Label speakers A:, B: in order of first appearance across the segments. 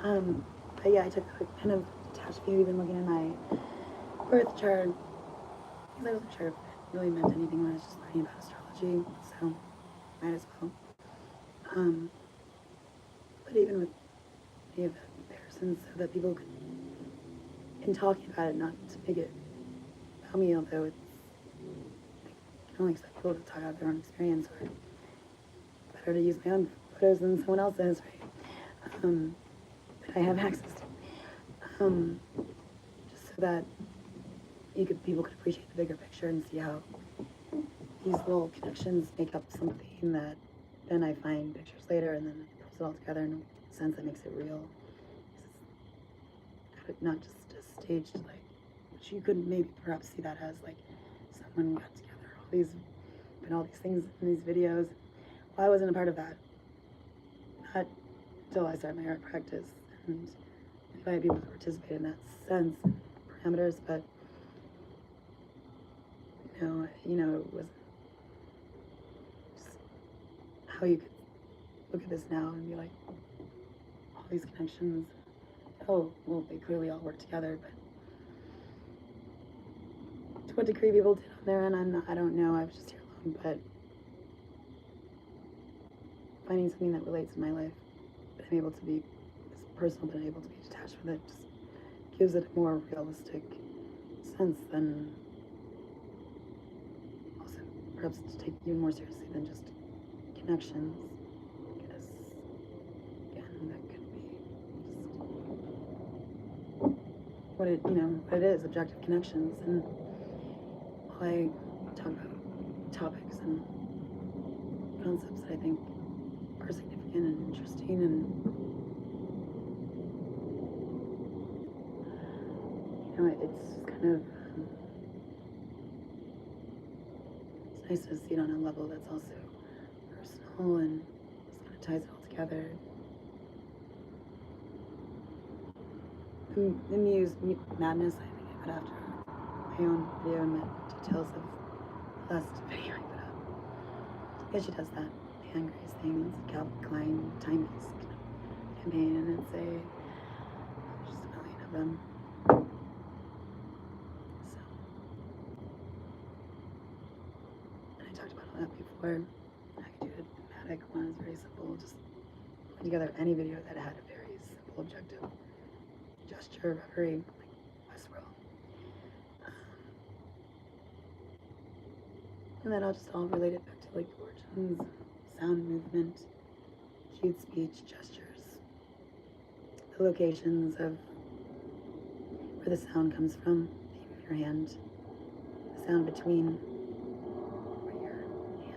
A: But yeah, I took a kind of detached view, even looking at my birth chart, because I wasn't sure if it really meant anything when I was just learning about astrology, so might as well. Um, but even with any of the comparisons, so that people could, in talking about it, not to make it about me, although it's, I can only expect people to talk about their own experience, or better to use my own photos than someone else's, right? That I have access to. Just so that people could appreciate the bigger picture and see how these little connections make up something that then I find pictures later and then it puts it all together in a sense that makes it real. It's not just a staged, like, which you could maybe perhaps see that as like someone got together all these things in these videos. Well, I wasn't a part of that. Not until I started my art practice and invited people to participate in that sense and parameters, but it was just how you could look at this now and be like, all these connections, oh, well, they clearly all work together, but to what degree people did on their end, I don't know, I was just here alone, but finding something that relates in my life, that I'm able to be this personal, but I'm able to be detached with it, just gives it a more realistic sense than also perhaps to take even more seriously than just connections, because again, that could be just what it is, objective connections. And while I talk about topics and concepts that I think are significant and interesting, and it's kind of it's nice to see it on a level that's also personal and just kind of ties it all together. The Muse Madness, I think I put after my own video and met details of the last video I put up. Yeah, she does that hand grace thing. It's a Calvin Klein timepiece campaign, and it's there's just a million of them. So, and I talked about all that before. I could do a thematic one. It's very simple. Just put together any video that had a very simple objective gesture, reverie, like Westworld. And then I'll just all relate it back to like origins, sound movement, cute speech, gestures, the locations of where the sound comes from, the aim of your hand, the sound between where your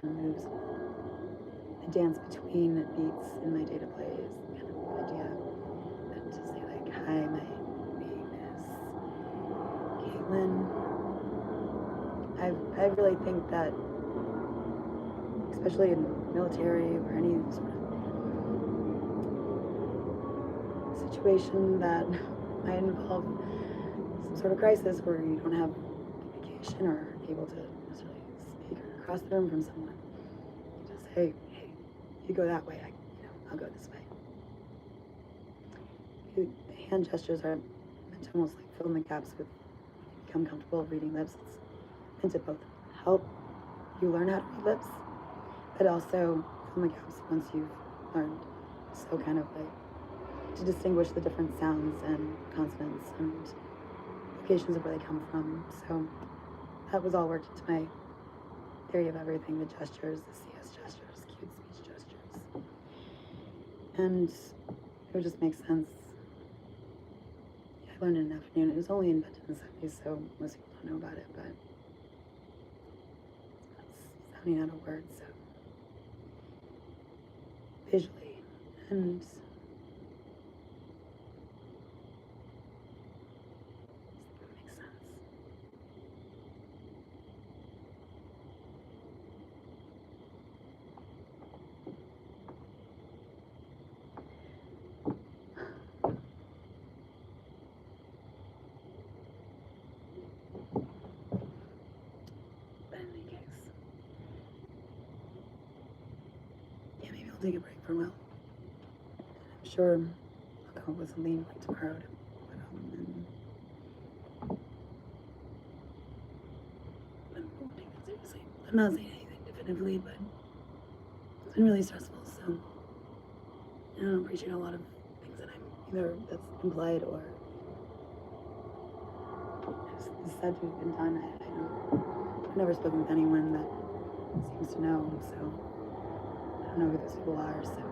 A: hand moves, the dance between beats in my data play is kind of the idea. And to say like, hi, my name is Caitlyn. I really think that, especially in military or any sort of situation that might involve some sort of crisis where you don't have communication or able to necessarily speak or cross the room from someone, you just say, hey, you go that way, I'll go this way. The hand gestures are meant to almost like fill in the gaps with become comfortable reading lips. It's meant to both help you learn how to read lips, but also fill in the gaps once you've learned. So kind of like to distinguish the different sounds and consonants and locations of where they come from. So that was all worked into my theory of everything, the gestures, the CS gestures, cute speech gestures. And it would just make sense. I learned in an afternoon. It was only invented in the 70s, so most people don't know about it, but it's sounding out of words, so visually. And take a break for a while. I'm sure I'll come up with something like tomorrow to put up, and I won't take it seriously. I'm not saying anything definitively, but it's been really stressful, so I don't appreciate a lot of things that either that's implied or is said to have been done. I've never spoken with anyone that seems to know, so I don't know who those people are, so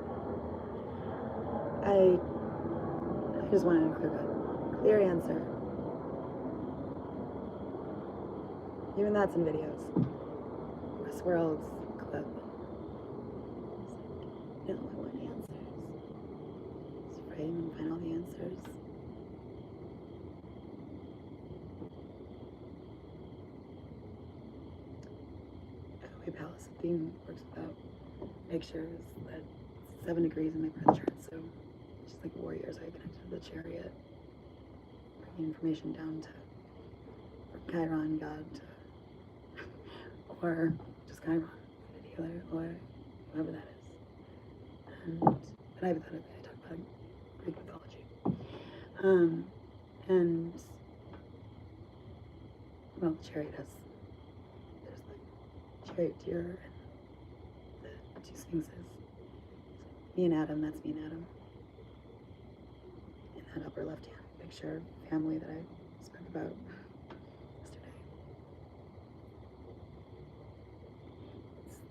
A: I just wanted a clear answer. Even that's in videos. Westworld's clip. No, I want answers. Just frame and find all the answers. Palace theme works without pictures. That 7 degrees in my birth chart, so just like warriors, I connected to the chariot, bringing information down to Chiron, God, or just Chiron, the healer, or whoever that is. But hypothetically, I talk about Greek mythology, and well, the chariot has. Charioteer and the 2 sphinxes. Me and Adam, that's me and Adam. In that upper left-hand picture, family that I spoke about yesterday.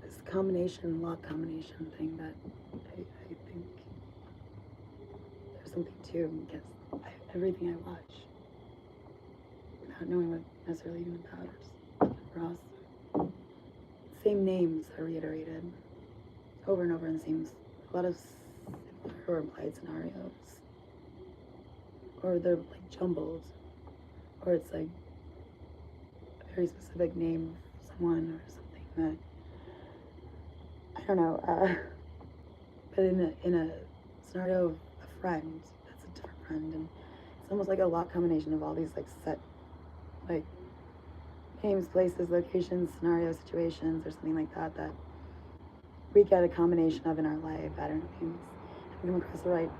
A: It's this lock combination thing that I think there's something to, because everything I watch, without knowing what necessarily even about or just across, same names are reiterated over and over, and seems a lot of similar or implied scenarios, or they're like jumbled, or it's like a very specific name of someone or something that I don't know. But in a scenario of a friend, that's a different friend, and it's almost like a lot combination of all these like set like names, places, locations, scenarios, situations, or something like that that we get a combination of in our life. I don't know if you come across the right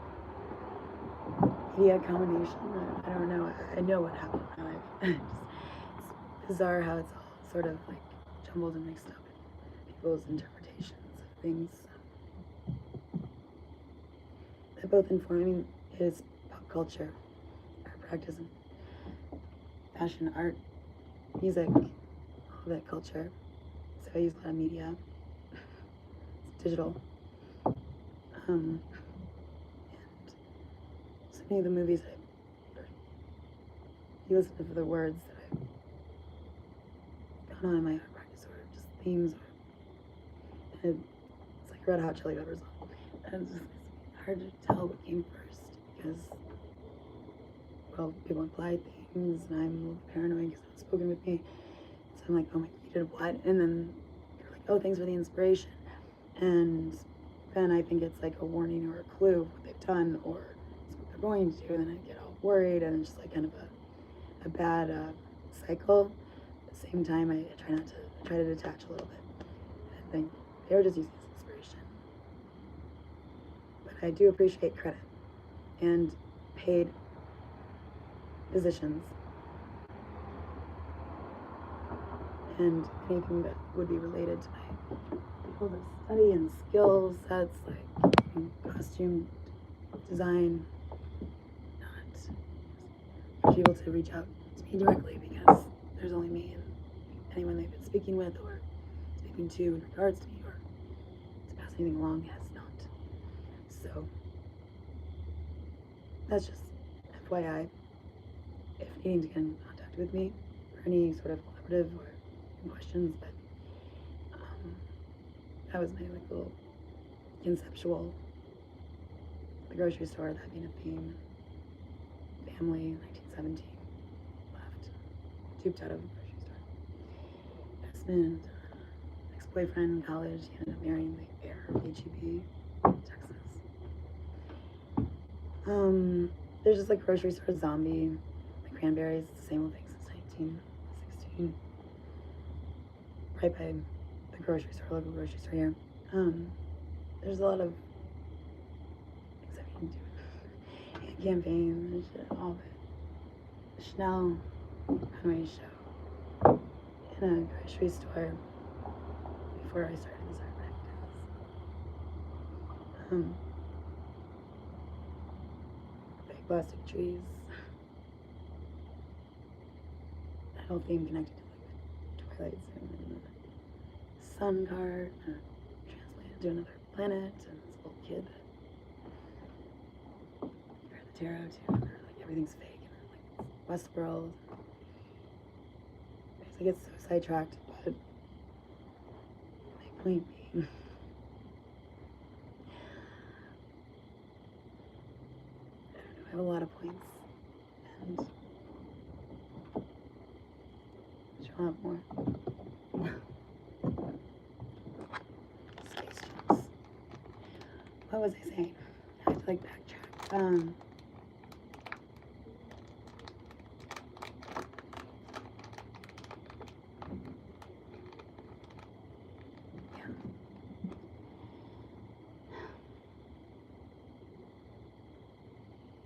A: media combination. I don't know. I know what happened in my life. It's bizarre how it's all sort of like jumbled and mixed up in people's interpretations of things that both inform is pop culture, our practice, and fashion, art, music, all that culture. So I use a lot of media. It's digital. And so many of the movies you listen to the words that I've gone on in my art practice, or just themes, or it's like Red Hot Chili Peppers. And it's hard to tell what came first, because well, people imply things, and I'm a little paranoid because it's spoken with me. So I'm like, oh my, you did what? And then you're like, oh, thanks for the inspiration. And then I think it's like a warning or a clue of what they've done or what they're going to do. And then I get all worried, and it's just like kind of a bad cycle. At the same time, I try to detach a little bit. I think they were just using this inspiration. But I do appreciate credit and paid positions, and anything that would be related to my field of study and skill sets, like costume design, not for people to reach out to me directly, because there's only me and anyone they've been speaking with or speaking to in regards to me or to pass anything along has not. So that's just FYI. If needing to get in contact with me for any sort of collaborative or questions, but that was my like little conceptual. The grocery store, that being a theme. Family, 1917, left, duped out of the grocery store. Husband, ex-boyfriend in college, he ended up marrying me there, HEB, Texas. There's just like grocery store zombie. Cranberries, it's the same old thing since 1916. Right by the grocery store, local grocery store here. There's a lot of things I can do. campaign and shit, all of it. Chanel runway show in a grocery store before I started this art practice. Big plastic trees. A whole theme connected to like the Twilight Zone and the sun card, translated to another planet, and this little kid that read the tarot to, and like everything's fake, and like Westworld. I get so sidetracked, but my point being, I have a lot of points, and she'll have more. Space jumps. What was I saying? I had to like backtrack.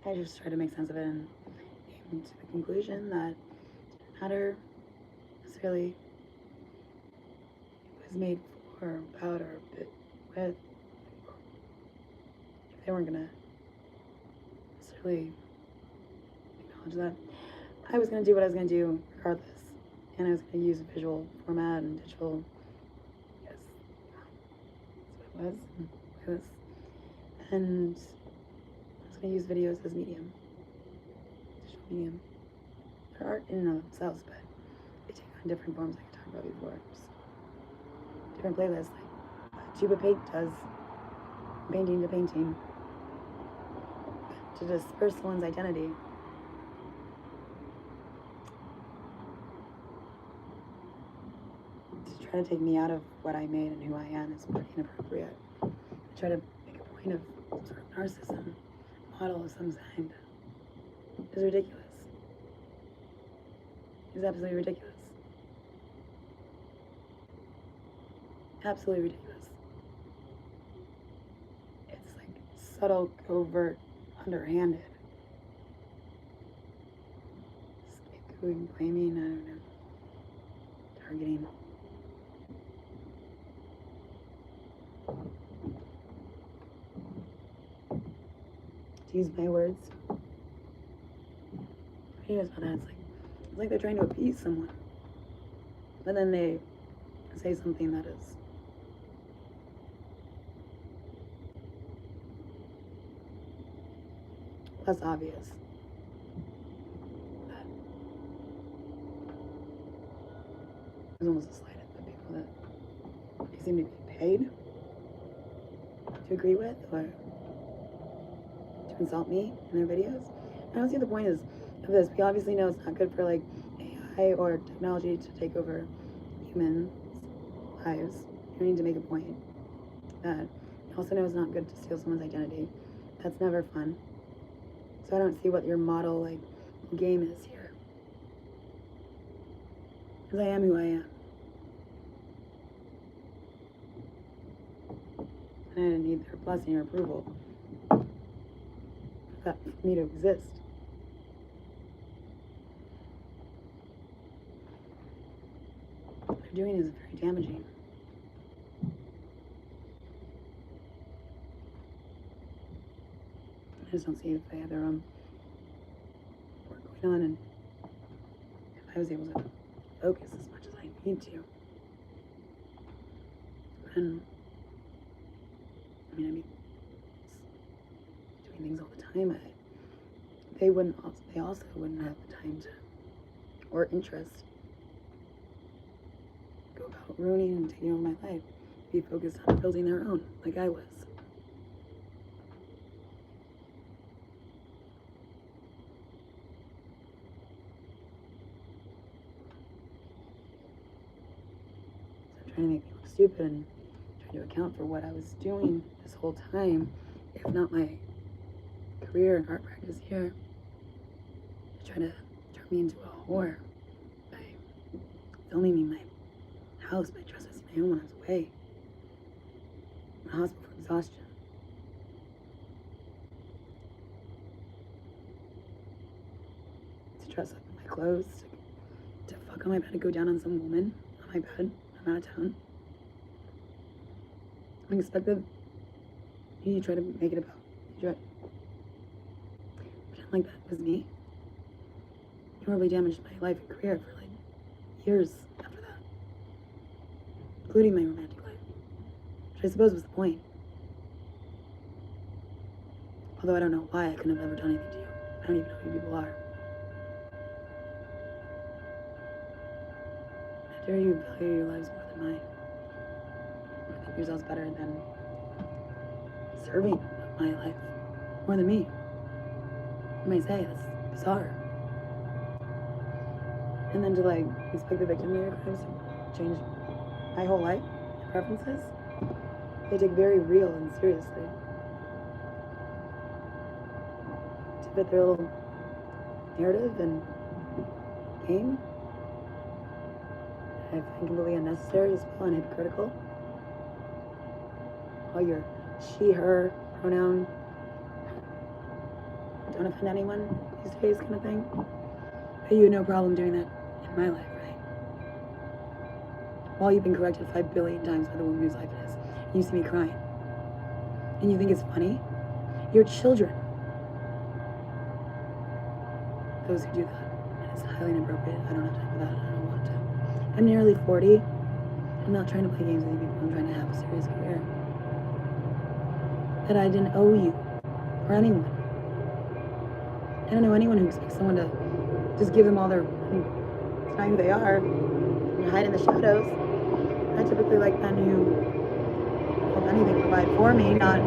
A: I just tried to make sense of it and came to the conclusion that it didn't matter necessarily it was made for, about, or with. If they weren't gonna necessarily acknowledge that, I was gonna do what I was gonna do regardless, and I was gonna use a visual format and digital. Yes, that's what it was. And I use videos as medium, digital medium. They're art in and of themselves, but they take on different forms like I talked about before. Just different playlists, like Tuba Paint does, painting to painting, to disperse one's identity. To try to take me out of what I made and who I am is pretty inappropriate. I try to make a point of sort of narcissism. Model of some kind is ridiculous. It's absolutely ridiculous. Absolutely ridiculous. It's like subtle, covert, underhanded. Scapegoating, blaming, I don't know. Targeting. To use my words. Videos about that, it's like they're trying to appease someone. But then they say something that is less obvious. That there's almost a slight at the people that they seem to be paid to agree with or to insult me in their videos. I don't see the point of this. We obviously know it's not good for like AI or technology to take over humans' lives. You need to make a point that you also know it's not good to steal someone's identity. That's never fun. So I don't see what your model like game is here. Because I am who I am. And I didn't need their blessing or approval for that for me to exist. What they're doing is very damaging. I just don't see if they have their own work going on, and if I was able to focus as much as I need to. And I mean, doing things all the time. They also wouldn't have the time to, or interest, go about ruining and taking over my life. Be focused on building their own, like I was. So trying to make me look stupid and trying to account for what I was doing this whole time, if not my career in art practice here, trying to turn me into a whore by filming me in my house, by trespassing my home when I was away, in the hospital for exhaustion. to dress up in my clothes, to fuck on my bed and go down on some woman on my bed. I'm out of town. I expect that you try to make it about, you try to pretend like that was me. You probably damaged my life and career for like years after that, including my romantic life, which I suppose was the point. Although I don't know why I couldn't have ever done anything to you. I don't even know who you people are. How dare you value your lives more than mine? Or think yourselves better than serving my life more than me. You might say that's bizarre. And then to like expect the victim of your crimes to change my whole life and preferences, they take very real and seriously. To fit their little narrative and game, I find completely unnecessary as well and hypocritical. All your she, her pronoun, don't offend anyone these days kind of thing. But you had no problem doing that in my life, right? While you've been corrected 5 billion times by the woman whose life it is, you see me crying. And you think it's funny? Your children. Those who do that. And it's highly inappropriate. I don't have time for that. I don't want to. I'm nearly 40. I'm not trying to play games with you people. I'm trying to have a serious career. That I didn't owe you or anyone. I don't know anyone who expects someone to just give them all their money. It's not who they are. And hide in the shadows. I typically like men who, if anything, provide for me, not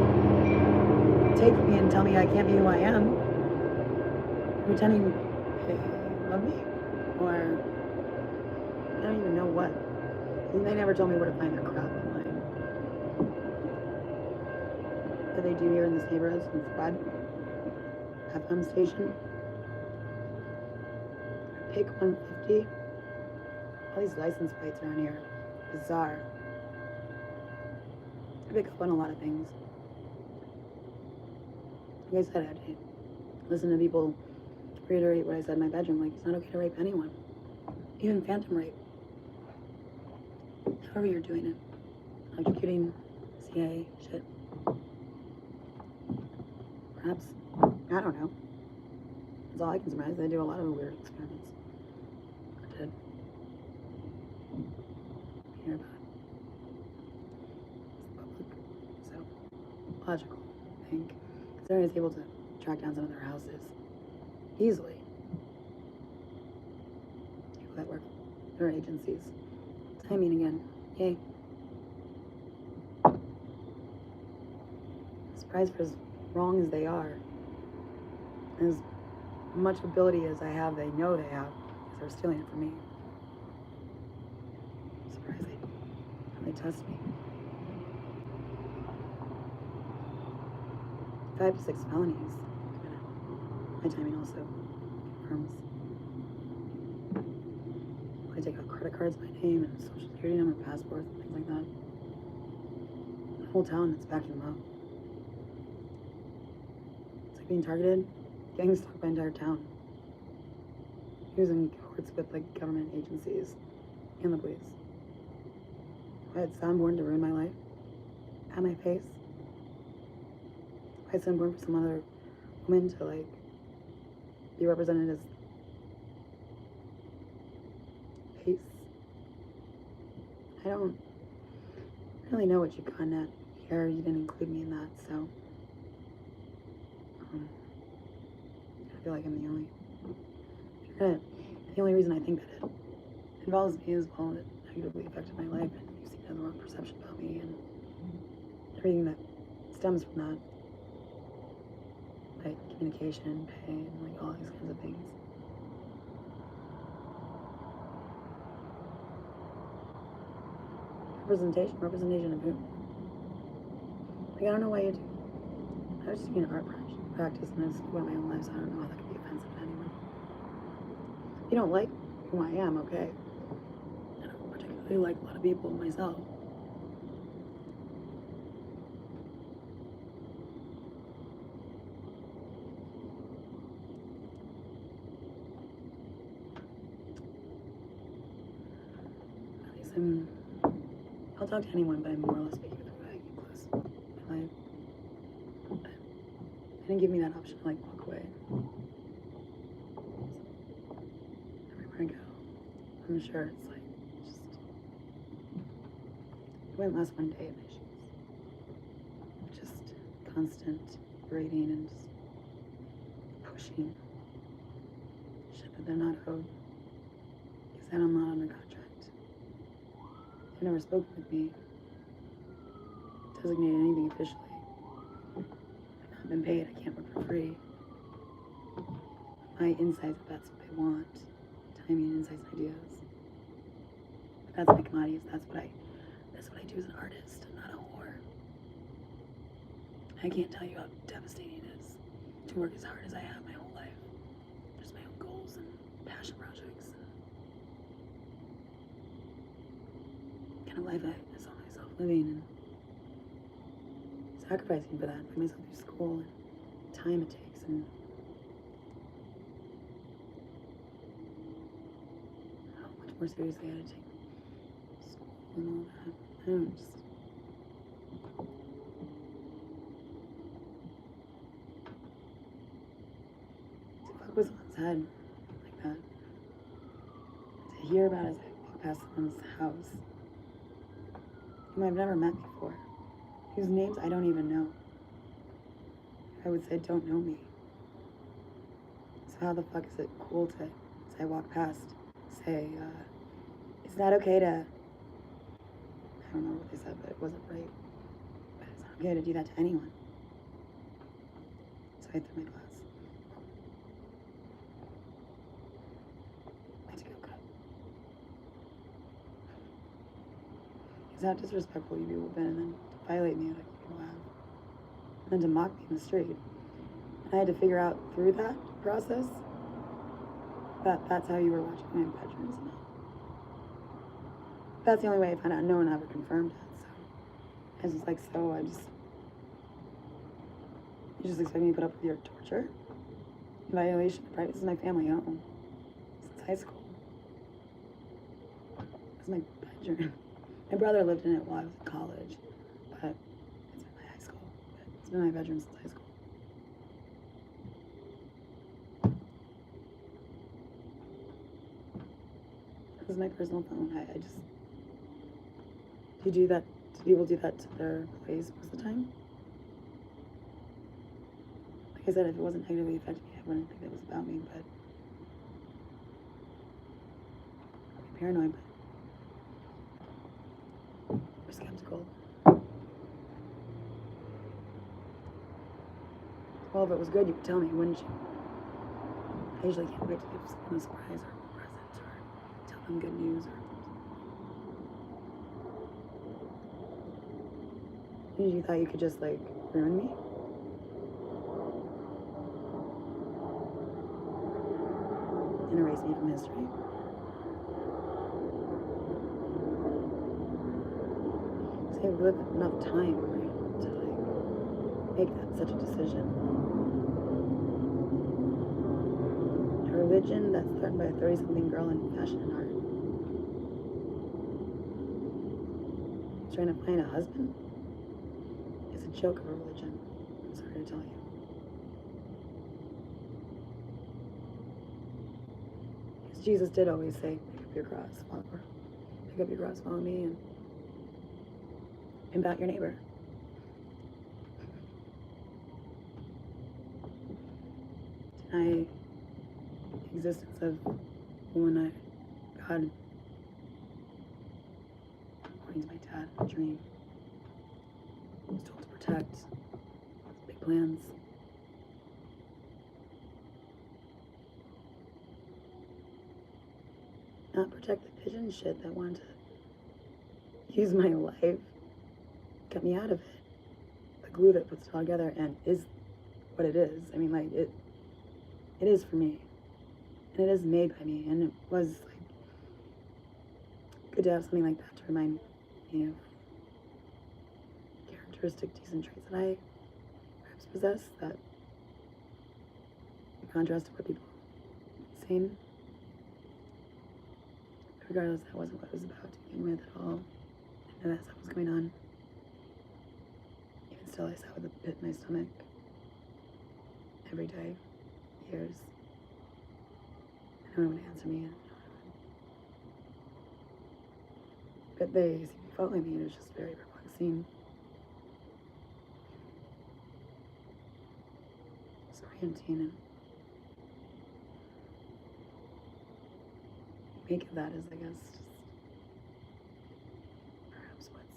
A: take from me and tell me I can't be who I am. Pretending they love me. Or I don't even know what. They never told me where to find their crap online. That they do here in this neighborhood, some Fred FM station. Pick 150. All these license plates around here. Bizarre. I pick up on a lot of things. Like I said, I had to listen to people reiterate what I said in my bedroom. Like, it's not okay to rape anyone. Even phantom rape. However you're doing it. Electrocuting, CIA shit. Perhaps. I don't know. That's all I can surmise. They do a lot of weird experiments. Or did. Hear about it. It's public. So, logical, I think. Considering it's able to track down some of their houses easily. People that work for agencies. Timing again. Yay. Surprised for as wrong as they are. As much ability as I have, they know they have, because they're stealing it from me. Surprised they test me. 5 to 6 felonies. My timing also confirms. I take out credit cards, my name, and social security number, passports, and things like that. The whole town that's backing them up. It's like being targeted, getting stalked by entire town. Using courts with like government agencies and the police. Why it's so important to ruin my life and my face. Why it's so important for some other woman to like be represented as face. I don't really know what you've gotten at here. You didn't include me in that, so I feel like I'm the only reason I think that it involves me as well, that negatively affected my life, and you seem to have the wrong perception about me and everything that stems from that. Like communication, pain, like all these kinds of things. Representation of who? Like, I don't know why you do. I was just doing art practice and I was about my own life, so I don't know how that could be offensive to anyone. If you don't like who I am, okay. I don't particularly like a lot of people myself. talk to anyone, but I'm more or less speaking with who I get close in life. But they didn't give me that option to like walk away. Everywhere I go, I'm sure it's like just. I went last one day and just constant berating and just pushing shit that they're not owed. Because then I'm not under contract. They've never spoken with me, designated anything officially. I've not been paid, I can't work for free. My insights, if that's what they want, timing, insights, and ideas. That's my commodities, that's what I do as an artist, I'm not a whore. I can't tell you how devastating it is to work as hard as I have my whole life. Just my own goals and passion projects and kind of life I saw myself living and sacrificing for that, putting myself through school and time it takes and how much more seriously I had to take school and all that. I don't know, just to fuck with someone's head like that. To hear about it as I walk past someone's house whom I've never met before, whose names I don't even know. I would say don't know me. So how the fuck is it cool to, as I walk past, say, is that okay to, I don't know what they said, but it wasn't right. But it's not okay to do that to anyone. So I threw my glass. I took a cup. It's how disrespectful you people have been, and then to violate me like you people have. And then to mock me in the street. And I had to figure out through that process that that's how you were watching my bedrooms. And that's the only way I found out. No one ever confirmed it. So I was just like, you just expect me to put up with your torture? Violation of privacy. This is my family home since high school. This is my bedroom. My brother lived in it while I was in college, but it's been my high school. But it's been my bedroom since high school. This is my personal phone. I just. Do you do that? Do people do that to their employees most of the time? Like I said, if it wasn't negatively affecting me, I wouldn't think it was about me, but I'm paranoid, but we're skeptical. Well, if it was good, you would tell me, wouldn't you? I usually can't wait to give someone a surprise or a present or tell them good news or. You thought you could just like ruin me? And erase me from history? So I've lived enough time, right, to like make that such a decision. A religion that's threatened by a 30-something girl in fashion and art. Trying to find a husband? It's a joke of a religion. I'm sorry to tell you. Because Jesus did always say, pick up your cross, follow me, and about your neighbor. Deny the existence of woman God, according to my dad, a dream. I was told to protect big plans. Not protect the pigeon shit that wanted to use my life, got me out of it. The glue that puts it all together and is what it is. I mean, like, it is for me. And it is made by me. And it was, like, good to have something like that to remind me of characteristic, decent traits that I perhaps possess that, in contrast to what people seem. Regardless, that wasn't what it was about to begin with at all. It and that stuff was going on. Even still, I sat with a pit in my stomach every day, years. And no one would answer me. But they seemed to be following me. It was just very perplexing. Disorienting, and make of that is, I guess, just perhaps what's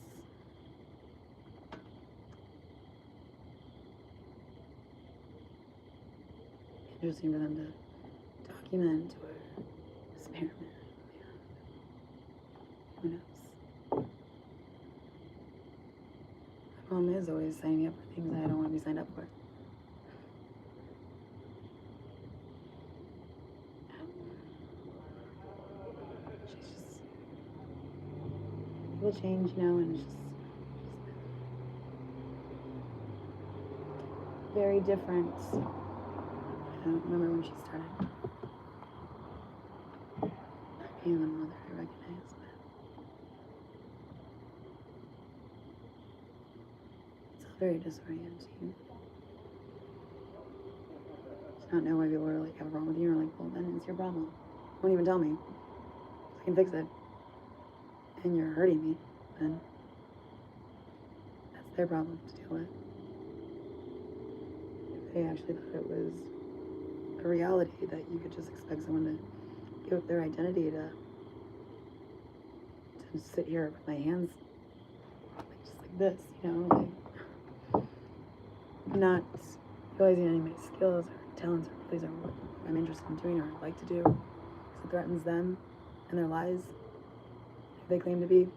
A: interesting for them to document or experiment. Who knows? My mom is always signing me up for things that I don't want to be signed up for. She's just, people change, you know, and it's just very different. I don't remember when she started being the mother I recognize, but it's all very disorienting. To not know why people are like, have a problem with you, or like, well, then it's your problem. Won't even tell me. I can fix it. And you're hurting me, then that's their problem to deal with. If they actually thought it was a reality that you could just expect someone to give up their identity to sit here with my hands just like this, you know, like not realizing any of my skills or talents or abilities or what I'm interested in doing or like to do, because it threatens them and their lives, who they claim to be.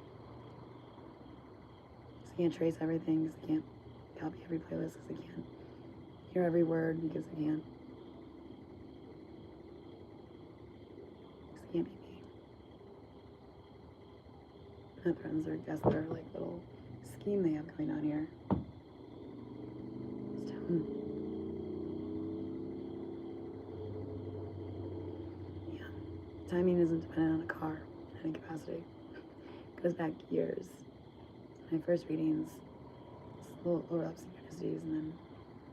A: Because I can't trace everything, because I can't copy every playlist, because I can't hear every word, because I can't. Because I can't be me. That threatens their, guess, their like little scheme they have going on here. Yeah, timing isn't dependent on a car in any capacity. It goes back years. My first readings, it's a little overlap synchronicities, and then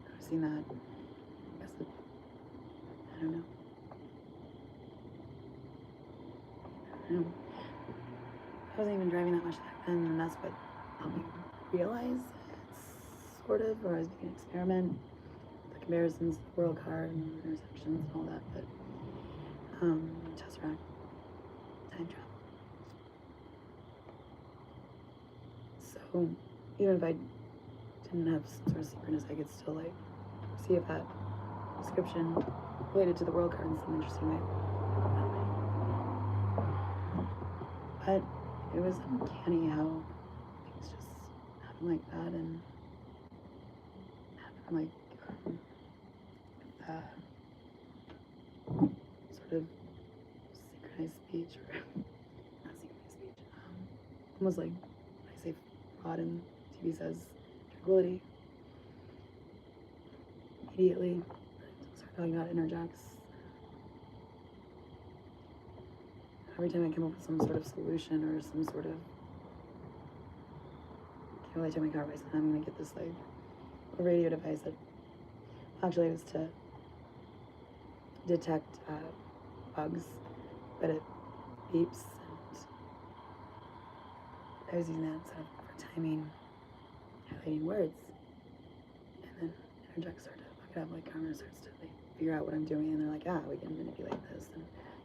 A: noticing that, I guess I don't know. I wasn't even driving that much back then, and that's what helped me realize it's sort of, or I was making an experiment, the comparisons, the world card, and the intersections, and all that, but Tesseract, time travel. So even if I didn't have some sort of synchronous, I could still like see if that description related to the world card in some interesting way. But it was uncanny how things just happen like that, and happen like sort of synchronized speech, or not synchronized speech, almost like when I say fraud and TV says tranquility, immediately start talking about interjects. Every time I come up with some sort of solution or some sort of, can't really take my car by, I'm gonna get this like a radio device that actually is to detect bugs, but it beeps, and I was using that instead of for timing, highlighting words, and then interjects start to fuck it up, like Carmen starts to like figure out what I'm doing, and they're like, ah, we can manipulate this and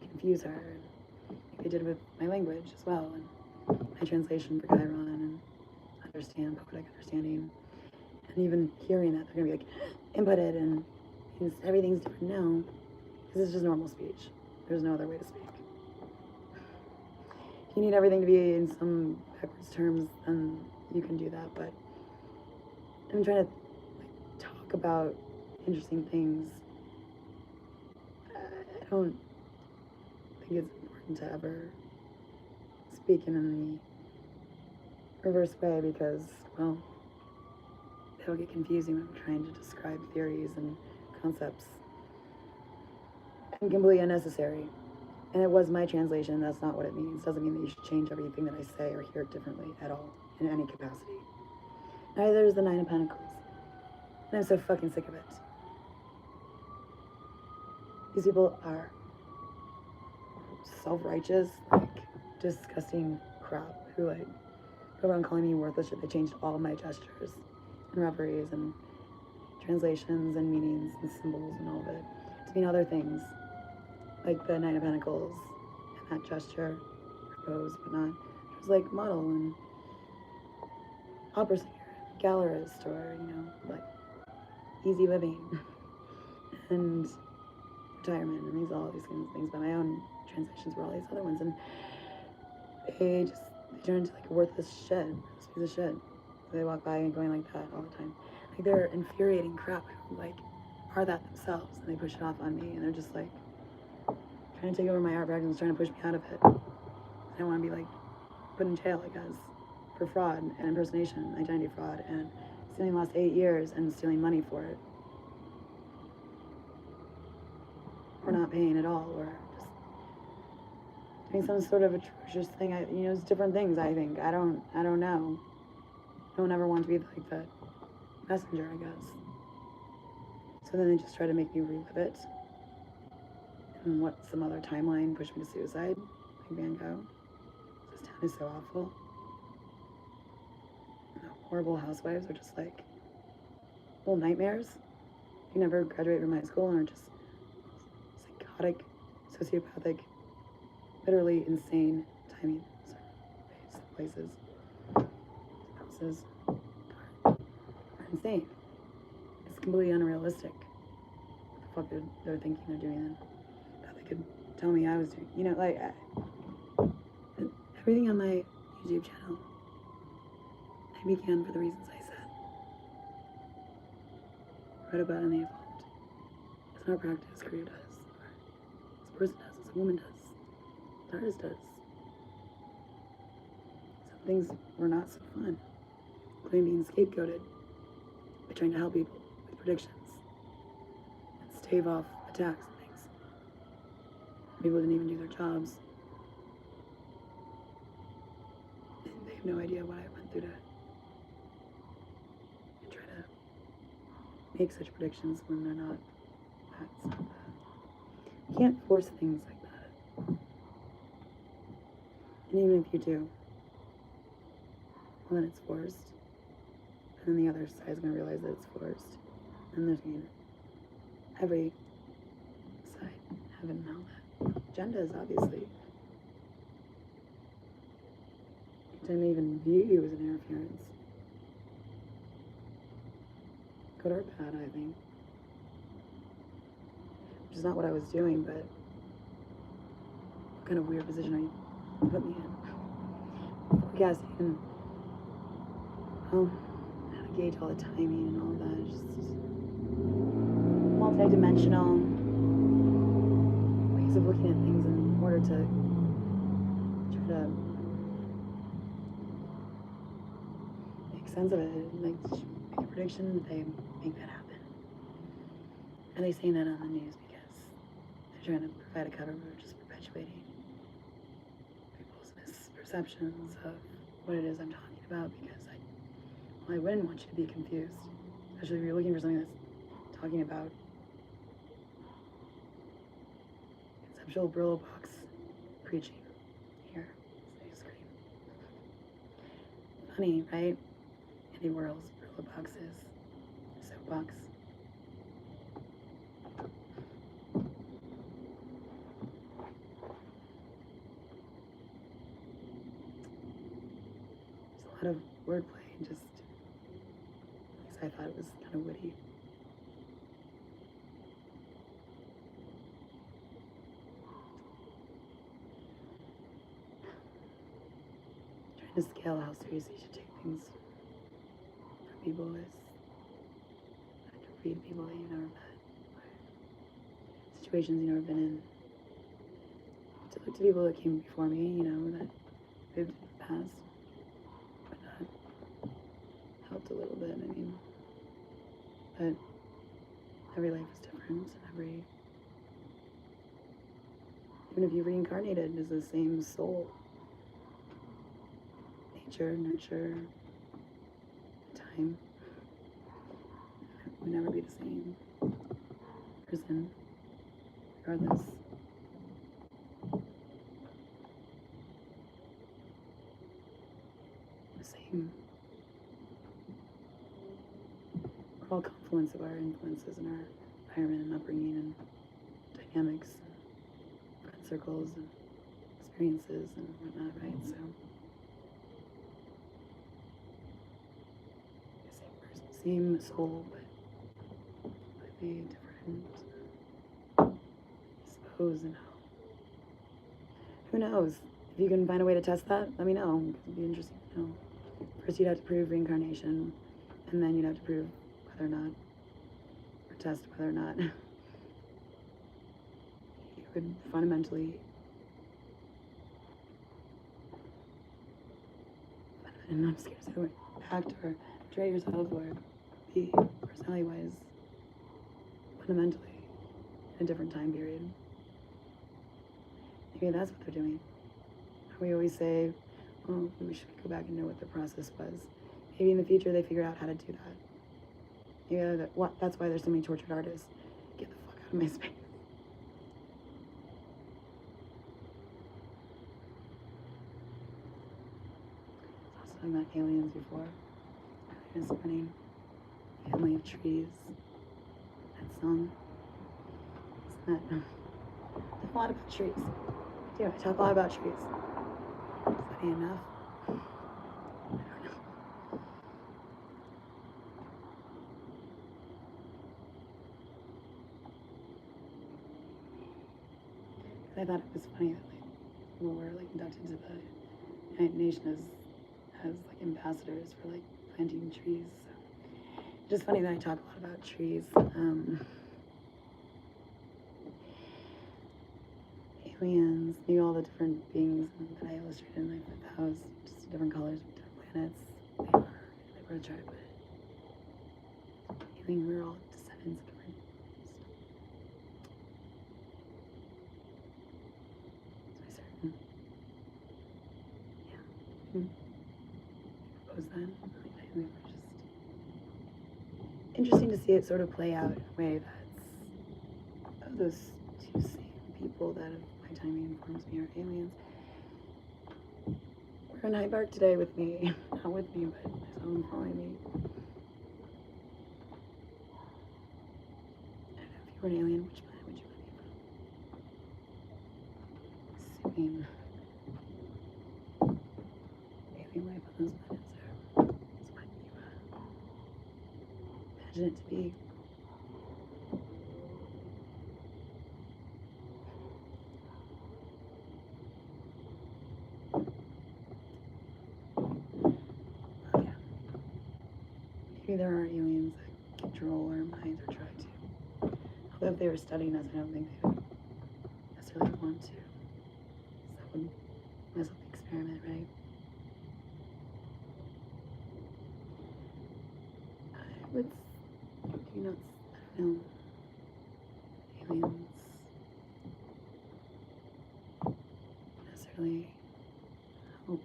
A: confuse her, and like they did with my language as well, and my translation for Chiron, and understand, poetic understanding, and even hearing that they're gonna be like inputted and everything's different now. This is just normal speech. There's no other way to speak. If you need everything to be in some backwards terms, then you can do that, but I'm trying to like talk about interesting things. I don't think it's important to ever speak in any reverse way, because, well, it'll get confusing when I'm trying to describe theories and concepts, and completely unnecessary. And it was my translation. That's not what it means. Doesn't mean that you should change everything that I say or hear it differently at all in any capacity. Neither is the Nine of Pentacles. And I'm so fucking sick of it. These people are self-righteous, like, disgusting crap who, like, go around calling me worthless shit. They changed all my gestures and reveries and translations and meanings and symbols and all of it to mean other things, like the Nine of Pentacles and that gesture, or pose, whatnot. It was like model and opera singer, gallerist, or, you know, like easy living and retirement and all these kinds of things. But my own translations were all these other ones, and they turn into like a worthless shit, this piece of shit. So they walk by and going like that all the time. Like, they're infuriating crap who, like, are that themselves, and they push it off on me, and they're just like trying to take over my art practice, trying to push me out of it. I don't want to be like put in jail, I guess, for fraud and impersonation, identity fraud, and stealing the last 8 years and stealing money for it, or not paying at all, or just doing some sort of atrocious thing. It's different things. I think I don't know. No one ever wanted to be like that messenger, I guess. So then they just try to make me relive it. And what some other timeline pushed me to suicide, like Van Gogh. This town is so awful. And the horrible housewives are just like little nightmares. You never graduate from high school and are just psychotic, sociopathic, literally insane timing places. Houses are insane. It's completely unrealistic. What the fuck they're thinking they're doing then. That they could tell me I was doing. You know, like, everything on my YouTube channel, I began for the reasons I said. Write about and they evolved. It's not practice, career does. This person does, this woman does, the artist does. Some things were not so fun, including being scapegoated by trying to help people with predictions and stave off attacks and things. People didn't even do their jobs. And they have no idea what I went through to try to make such predictions when they're not facts. You can't force things like that. And even if you do, well, then it's forced. And then the other side is going to realize that it's forced. And there's every side, heaven and hell, that agendas, obviously. Didn't even view you as an interference. Good or bad, I think. Which is not what I was doing, but what kind of weird position are you put me in? Forecasting and, well, how to gauge all the timing and all that. It's just multi-dimensional ways of looking at things in order to try to make sense of it. Like, make a prediction, they make that happen. Are they saying that on the news because they're trying to provide a cover for just perpetuating people's misperceptions of what it is I'm talking about? Because I wouldn't want you to be confused, especially if you're looking for something that's talking about conceptual Brillo box preaching here. So screen. Funny, right? Andy Warhol's Brillo boxes, soapbox. There's a lot of wordplay and just, at least I thought it was kind of witty. Trying to scale how seriously you should take things for people is to read people that you've never met, or situations you've never been in. To look to people that came before me, you know, that lived in the past, but not helped a little bit. I mean, but every life is different, and every even if you reincarnated as the same soul. Nature, nurture, time would never be the same person, regardless. The same. We're all confluence of our influences and our environment and upbringing and dynamics and friend circles and experiences and whatnot, right? So same soul, but completely different. I suppose, and who knows? If you can find a way to test that, let me know. It'd be interesting to know. First, you'd have to prove reincarnation, and then you'd have to prove whether or not, or test whether or not you would fundamentally, and I'm scared to say the word, act or portray yourself or be personality-wise fundamentally in a different time period. Maybe that's what they're doing. We always say, oh, we should go back and know what the process was. Maybe in the future they figure out how to do that. Yeah, that's why there's so many tortured artists. Get the fuck out of my space. I was also talking about aliens before. This morning, Family of Trees. That song. Isn't that? I talk a lot about trees. I talk a lot about trees. Funny enough. I don't know. I thought it was funny that people were inducted to the United Nations as ambassadors for planting trees. So, just funny that I talk a lot about trees. Aliens, maybe all the different beings that I illustrated in my 5th house, just different colors, different planets. They were a tribe, but I think we're all descendants of different. Propose that. I think we're just interesting to see it sort of play out in a way that's those two same people that my timing informs me are aliens. We're in Hyde Park today with me, not with me, but I saw them following me. I don't know, if you were an alien, which planet would you want to be from? Assuming alien life on those planets are what you imagine it to be. Oh yeah. Maybe there are aliens that control our minds or try to. Although if they were studying us, I don't think they would necessarily want to. So that would mess up the experiment, right? I would maybe not, I don't know, aliens necessarily help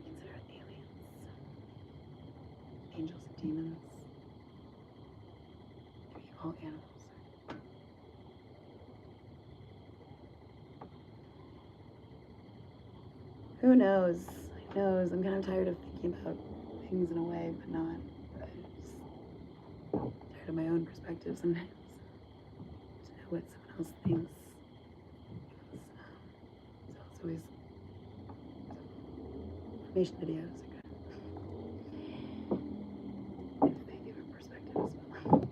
A: consider aliens, angels and demons, maybe all animals. Who knows? Who knows? I'm kind of tired of thinking about things in a way, but not. I'm just tired of my own perspective sometimes. To know what someone else thinks. So it's always information videos are good. If they give a perspective as well.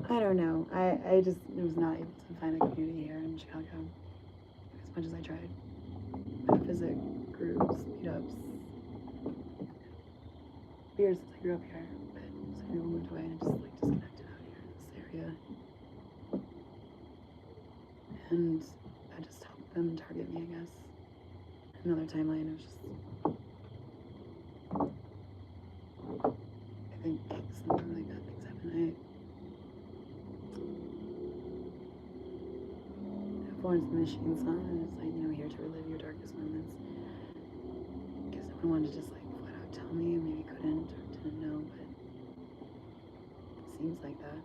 A: I don't know. I just was not able to find a community here in Chicago as much as I tried. Metaphysic groups, meetups. Years since I grew up here, but some people moved away and I just disconnected out here in this area. And I just helped them target me, I guess. Another timeline, it was just, I think something like that things happen. Florence and the Machine song, and it's like, you know, here to relive your darkest moments. Because no one wanted to just like flat out tell me, or maybe couldn't or didn't know, but it seems like that.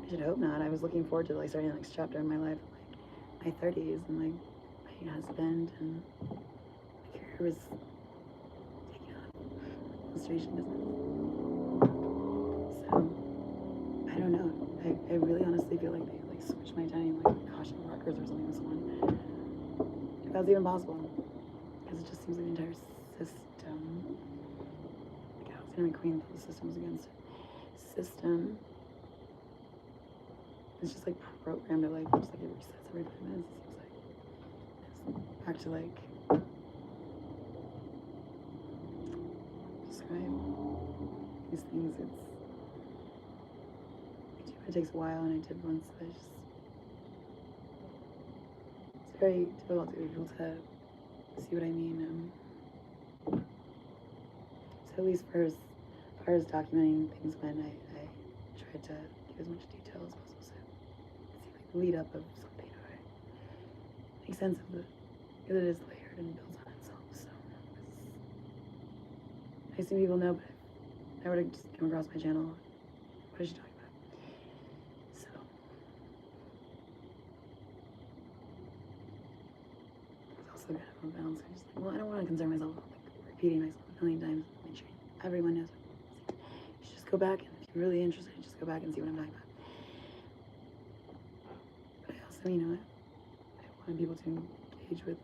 A: I should hope not. I was looking forward to like starting the next chapter in my life, like my 30s, and like my husband, and my career was taking off, illustration business. So I don't know. I really honestly feel like they like switched my identity like caution markers or something with someone. If that's even possible, because it just seems like the entire system, like Alexander McQueen, the system was against it. System. It's just like programmed to like just like it resets every 5 minutes. It seems like it's back to like describe these things. It takes a while, and I did once. But it's very difficult to be able to see what I mean. So at least for as far as documenting things when I tried to give as much detail as possible. So the lead up of something, or make sense of it, because it is layered and built on itself. So I assume people know, but if I were to just come across my channel, what is she talking about? So it's also kind of a balance. I'm just like, well, I don't want to concern myself with like repeating myself a million times. Make sure everyone knows. You should just go back, and if you're really interested, just go back and see what I'm talking about. But I also, you know, I wanted people to engage with,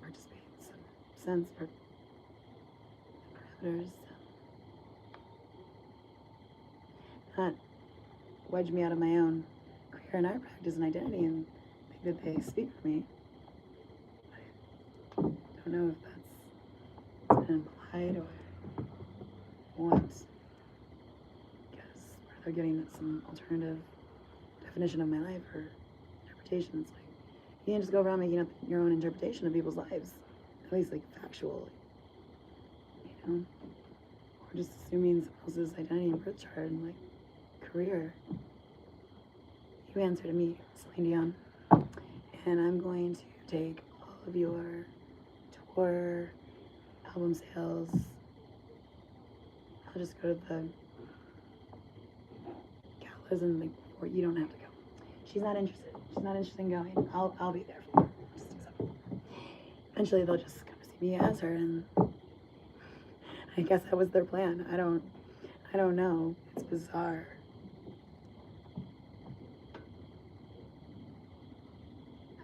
A: participate in some sense, or parameters, not wedge me out of my own career and art practice and identity and think that they speak for me. I don't know if that's implied or what, because they're getting some alternative definition of my life or interpretation. It's like, you can't just go around making up your own interpretation of people's lives, at least like factual, you know, or just assuming someone else's identity and birth chart and like career. You answer to me, Celine Dion, and I'm going to take all of your tour, album sales. I'll just go to the galas and like, or you don't have to go. She's not interested. She's not interested in going. I'll be there for her. Just accept it. Eventually they'll just come to see me as her, and I guess that was their plan. I don't know. It's bizarre.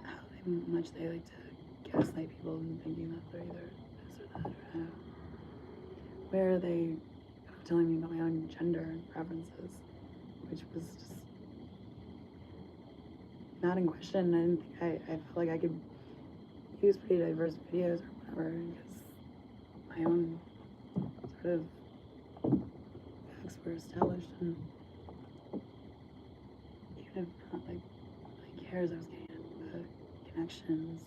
A: How much they like to gaslight people and thinking that they're either this or that, or where are they telling me about my own gender and preferences, which was just not in question. I didn't think I felt like I could use pretty diverse videos or whatever, because my own sort of facts were established, and even if not like cares, I was getting at connections,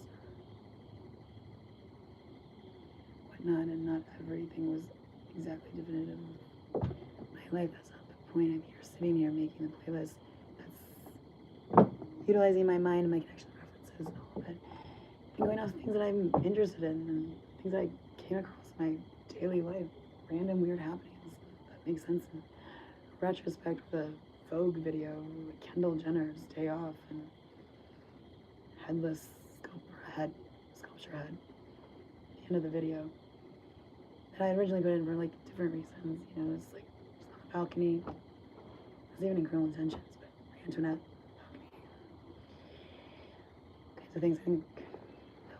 A: whatnot, and not everything was exactly definitive of my life. That's not the point. I'm here sitting here making the playlist. That's utilizing my mind and my connection preferences and all of it, and going off things that I'm interested in and things that I came across in my daily life, random weird happenings that make sense in retrospect. With a Vogue video with Kendall Jenner's day off and headless sculpture head at the end of the video that I had originally put in for like different reasons. You know, it's like just on a balcony. It wasn't even in Criminal Intentions, but Antoinette balcony. Kinds of things. I think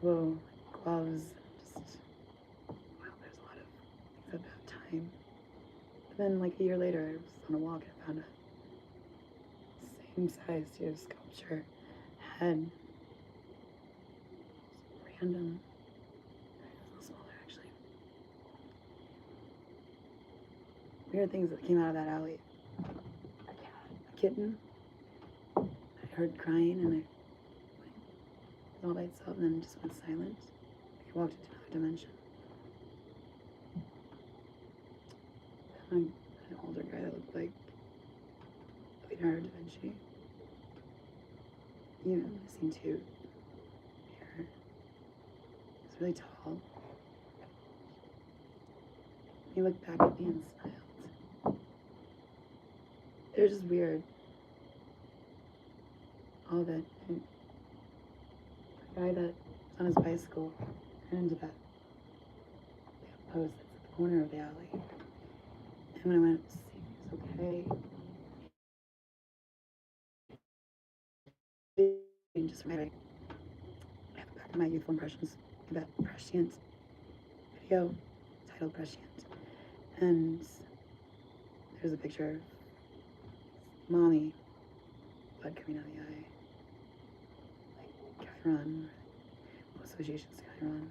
A: elbow gloves. Just wow, there's a lot of things at that time. But then like a year later, I was on a walk and I found a same size too sculpture head. Random. A little smaller actually. Weird things that came out of that alley. A kitten. I heard crying, and I went all by itself, and then it just went silent. Like I walked into another dimension. An older guy that looked like Leonardo da Vinci. Even the scene too. Here. It's really tall. He looked back at me and smiled. They're just weird. All of it. And the guy that's on his bicycle ran into that post that's at the corner of the alley. And when I went up to see if he was okay, just right. I have back in my youthful impressions of that prescient video titled Prescient. And there's a picture of mommy, blood coming out of the eye. Like Chiron, or associations to Chiron.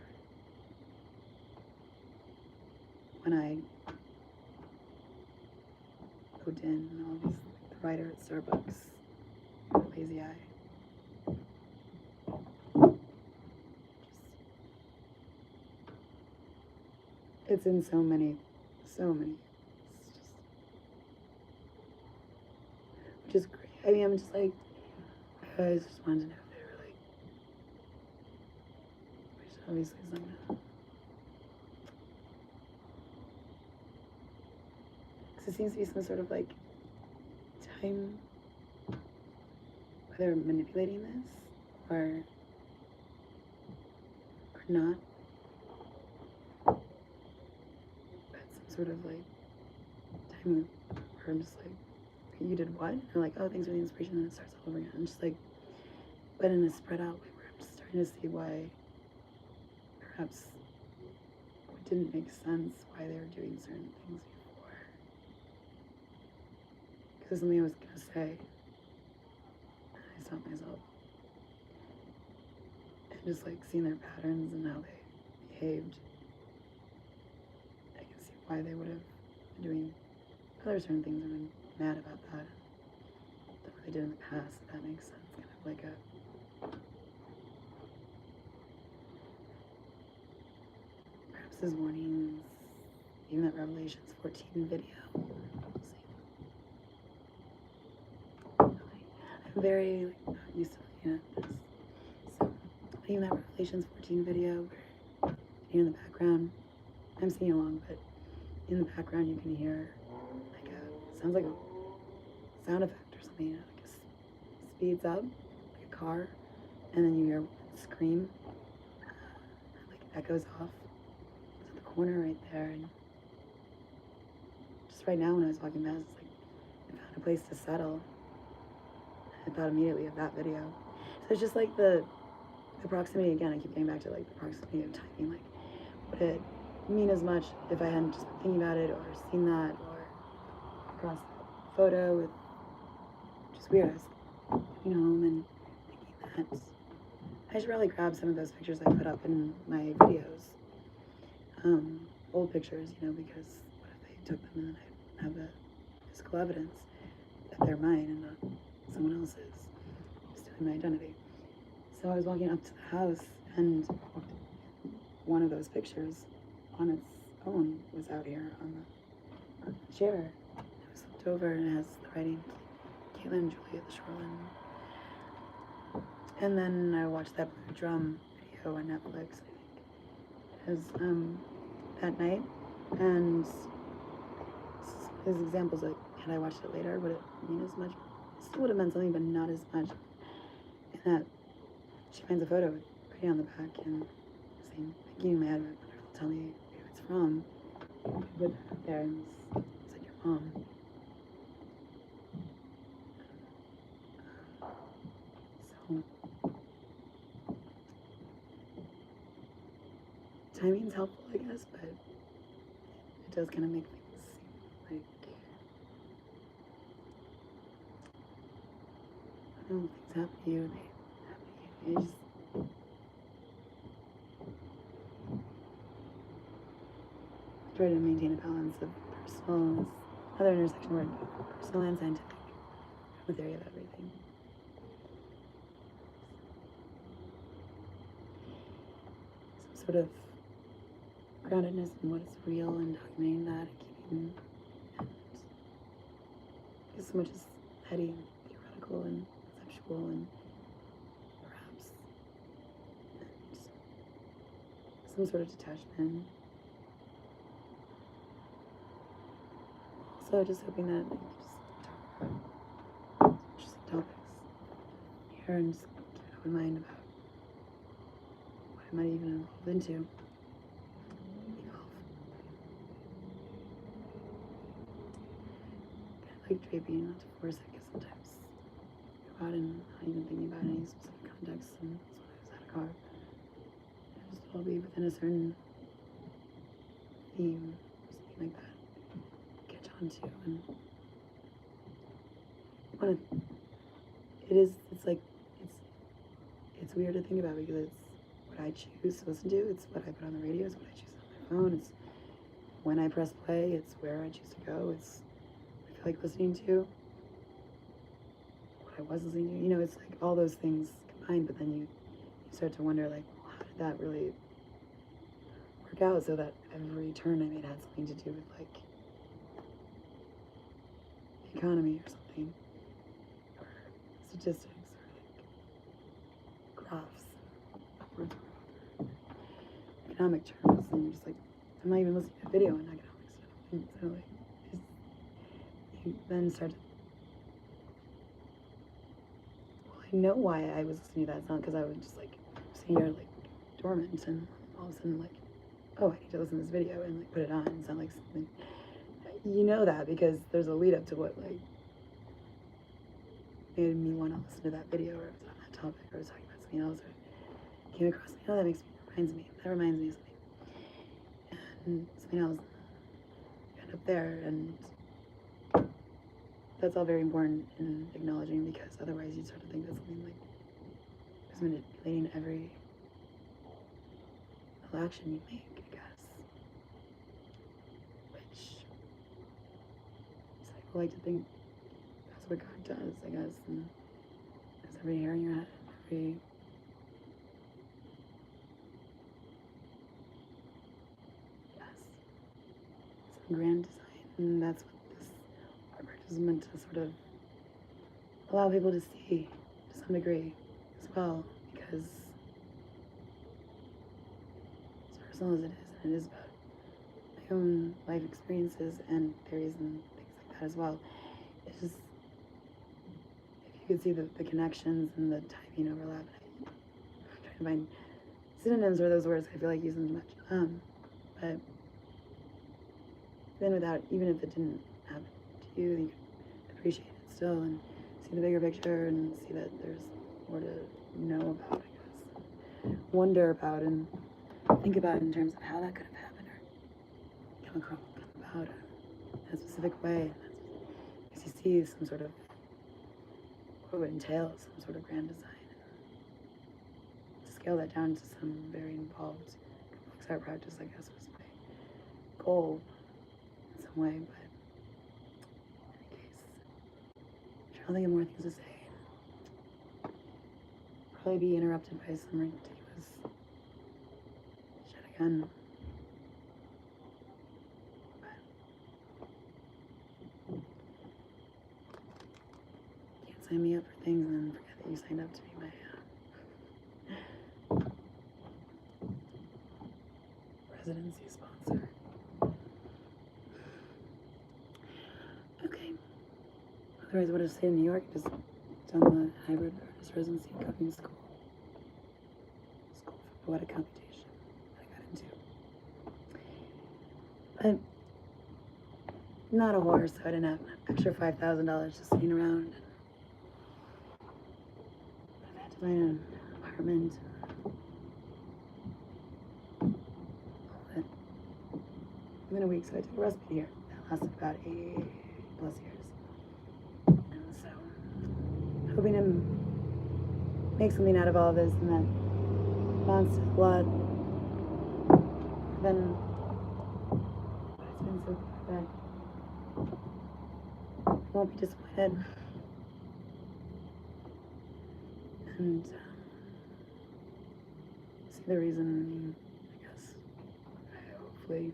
A: When I looked in and all these, the writer at Starbucks, lazy eye. It's in so many. It's just, which is great. I mean, I'm just like, I just wanted to know if they were like, which obviously is not gonna. Because it seems to be some sort of like time where they're manipulating this or not. Sort of like time where I'm just like, you did what? And they're like, oh, thanks for the inspiration, and it starts all over again. I'm just like, but in a spread out way where I'm just starting to see why perhaps it didn't make sense why they were doing certain things before. Because something I was gonna say, and I stopped myself. And just like seeing their patterns and how they behaved, I can see why they would have been doing other certain things and been mad about that. Than what they did in the past, if that makes sense. Kind of like perhaps his warnings, even that Revelations 14 video. I'm very not used to looking at this. So, even that Revelations 14 video where you're in the background, I'm singing along, but in the background you can hear like sounds like a sound effect or something, like it speeds up, like a car, and then you hear a scream, like echoes off. It's at the corner right there, and just right now when I was walking past, it's like I found a place to settle. I thought immediately of that video. So it's just like the proximity again. I keep getting back to like the proximity of timing. Like, would it mean as much if I hadn't just been thinking about it or seen that or across that photo with just weird. I was coming home and thinking that I should probably grab some of those pictures I put up in my videos. Old pictures, you know, because what if they took them and then I have the physical evidence that they're mine and not someone else's, stealing my identity. So I was walking up to the house and one of those pictures on its own was out here on the chair. It was flipped over and it has the writing, Caitlyn and Julie at the Shoreline. And then I watched that Blue Drum video on Netflix, I think, that night. And his examples, like, had I watched it later, would it mean as much? It still would have meant something, but not as much. And that she finds a photo writing on the back and saying, thank you, my wonderful, tell me who it's from. Put that up there and said your mom. So timing's helpful, I guess, but it does kind of make things seem like, I don't know, things happen to you and they happen to you. You just try to maintain a balance of personal, another intersection word, personal and scientific, the theory of everything. Some sort of groundedness in what is real and documenting that and keeping, and because so much has heady and theoretical and conceptual and perhaps some sort of detachment. Also, just hoping that I can just talk about interesting topics here and just keep an open mind about what I might even evolve into. Like draping, not to force it, because sometimes go out and not even thinking about any specific context, and sometimes at a car, and just all be within a certain theme, or something like that, catch on to, and one of, it's weird to think about because it's what I choose to listen to, it's what I put on the radio, it's what I choose on my phone, it's when I press play, it's where I choose to go, it's I feel like listening to, what I was listening to, you know, it's like all those things combined, but then you start to wonder, like, well, how did that really work out so that every turn I made had something to do with, like, the economy or something, or statistics, or, like, graphs, upwards, economic terms, and you're just like, I'm not even listening to a video on economics, and so, like, you then start to, well, I know why I was listening to that. It's not because I was just like sitting here like dormant and all of a sudden like, oh, I need to listen to this video and like put it on and sound like something. You know that because there's a lead up to what like made me want to listen to that video, or it was on that topic, or it was talking about something else, or came across something, oh, that reminds me of something, and something else, end up there, and that's all very important in acknowledging, because otherwise you start to think that something like is manipulating every little action you make, I guess. Which some people like to think that's what God does, I guess, and there's every hair in your head, every some grand design, and that's what this art practice is meant to sort of allow people to see to some degree as well, because as personal as it is, and it is about my own life experiences and theories and things like that as well. It's just, if you could see the connections and the timing overlap, I'm trying to find synonyms for those words, I feel like using them too much. But then without, even if it didn't happen to you, you could appreciate it still and see the bigger picture and see that there's more to know about, I guess, wonder about, and think about in terms of how that could have happened or come about in a specific way. And as you see some sort of what it would entail, some sort of grand design, to scale that down to some very involved complex art practice, I guess, was my goal in some way. But in any case, I'm trying to think of more things to say. Probably be interrupted by some ridiculous shit again. Sign me up for things and then forget that you signed up to be my residency sponsor. Okay. Otherwise, I would have stayed in New York, just done the hybrid artist residency cooking school for poetic computation that I got into. But not a horse, so I didn't have an extra $5,000 just sitting around. I had to find an apartment. Within a week, so I took a respite here. That lasted about 8+ years. And so, hoping to make something out of all this, and that bounced a lot. Then, it's been so good that I won't be disappointed. And see the reason, I guess, hopefully,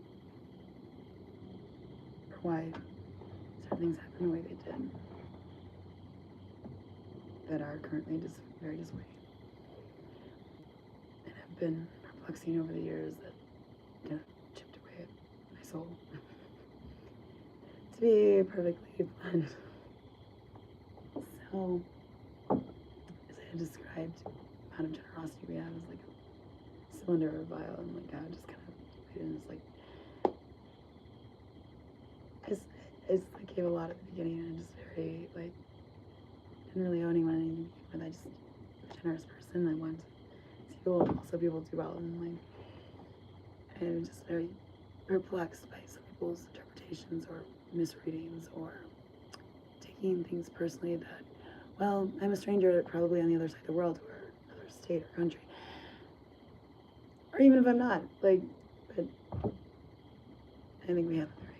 A: for why certain things happen the way they did. that are currently just very disappointing and have been perplexing over the years that, chipped away at my soul. To be perfectly blunt. So, as I had described, the amount of generosity we have is like a cylinder or a vial, and like God just kind of put it in this like. I gave a lot at the beginning, and just very like didn't really owe anyone anything, but I just a generous person. I want to see people do well, and like I'm just very perplexed by some people's interpretations or misreadings or taking things personally that, well, I'm a stranger probably on the other side of the world or another state or country. Or even if I'm not, like, but I think we have a very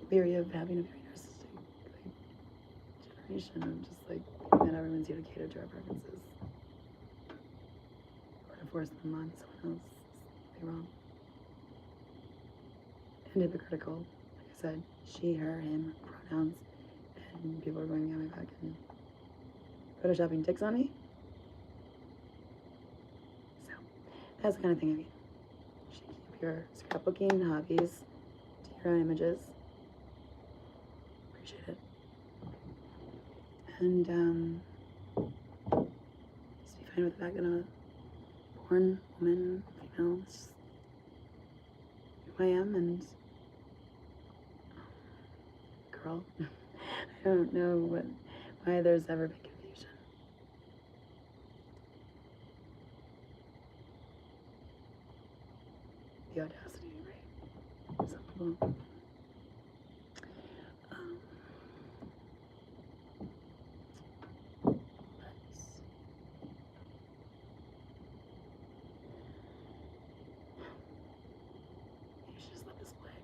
A: theory of having a very narcissistic like, generation of just like that everyone's here to cater to our preferences or to force them on someone else. They're wrong. And hypocritical. Like I said, she, her, him pronouns, and people are going behind my back and photoshopping ticks on me. So that's the kind of thing I mean. You should keep your scrapbooking hobbies to your own images. Appreciate it. And just be fine with the fact that I'm a born woman, female. It's just who I am, and girl. I don't know why there's ever been confusion. The audacity, right? Some people. But you should just let this play.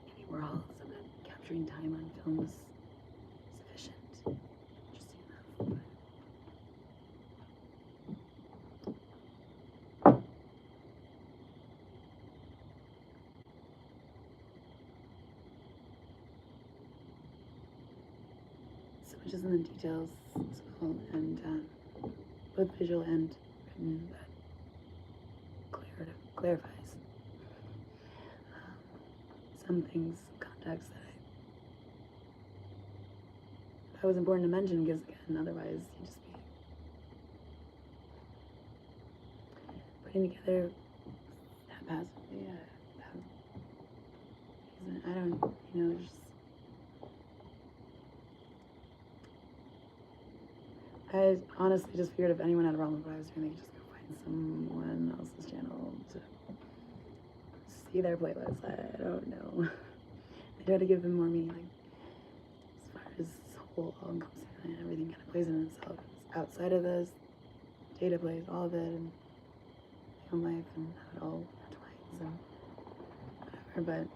A: Maybe we're all so that capturing time on film is sufficient, interesting enough. So much is in the details as well, and both visual and written, that clarifies some things, context that was important to mention, because again, otherwise you'd just be putting together haphazardly. I don't, just. I honestly just figured if anyone had a problem with what I was doing, they could just go find someone else's channel to see their playlist. I don't know. I try to give them more meaning, like, as far as this whole all-encompassing and everything kind of plays in itself. It's outside of this, data plays all of it, and my own life, and how it all intertwines, and whatever, but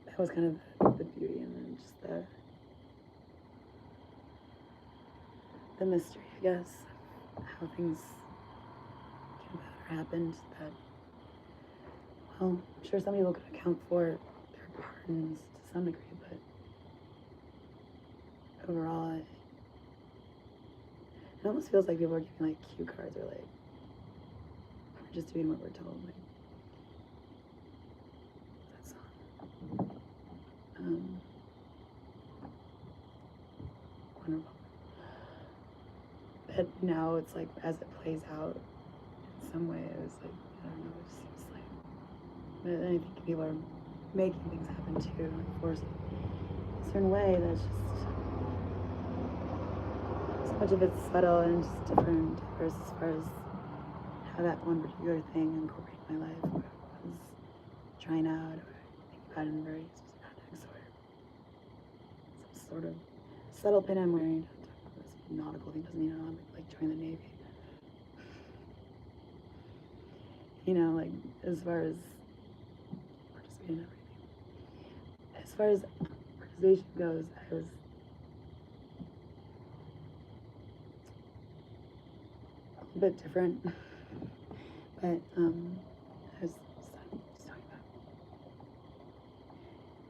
A: that was kind of the beauty, and then just the mystery, I guess, how things came about or happened, that, well, I'm sure some people could account for their pardons to some degree, but overall, it almost feels like people are giving, like, cue cards, or, like, we're just doing what we're told, like, that song. Wonderful. But now it's like, as it plays out, in some way, it was like, I don't know, it just seems like, but I think people are making things happen too, like forcing a certain way that's just, so much of it's subtle and just different, diverse, as far as how that one particular thing incorporated in my life, or was trying out, or think about it in very specific context, or some sort of subtle pin I'm wearing. This nautical thing doesn't mean I'm like join the Navy. Like, as far as participating in everything. As far as participation goes, I was a bit different, but I was